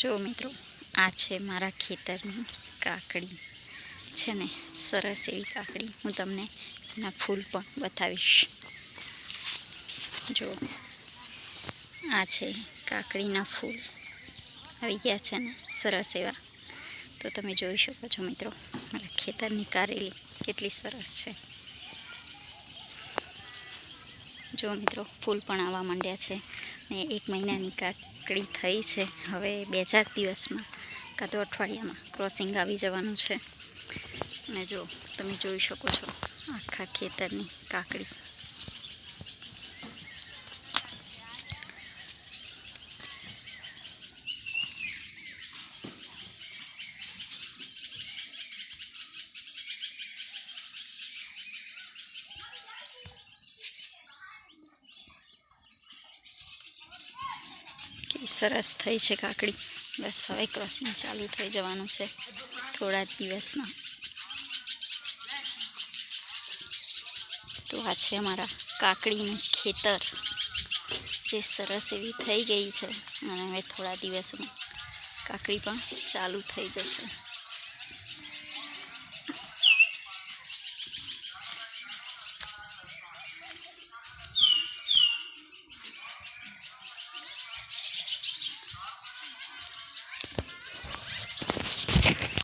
જો મિત્રો, આ છે મારા ખેતરની કાકડી છે ને, સરસ એવી કાકડી. હું તમને એના ફૂલ પણ બતાવીશ. જો આ છે કાકડીના ફૂલ, આવી ગયા છે ને સરસ એવા. તો તમે જોઈ શકો છો મિત્રો, મારા ખેતરની કારેલી કેટલી સરસ છે. જો મિત્રો, ફૂલ પણ આવવા માંડ્યા છે ને 1 મહિનાની કાકડી થઈ છે. હવે 2-4 દિવસમાં કાં તો અઠવાડિયામાં ક્રોસિંગ આવી જવાનું છે. અને જો તમે જોઈ શકો છો આખા ખેતરની કાકડી. સરસ થઈ છે કાકડી. બસ હવે ક્રોસિંગ ચાલુ થઈ જવાનું છે થોડા દિવસમાં. તો આ છે અમારા કાકડીનું ખેતર, જે સરસ એવી થઈ ગઈ છે. અને હવે થોડા દિવસમાં કાકડી પણ ચાલુ થઈ જશે.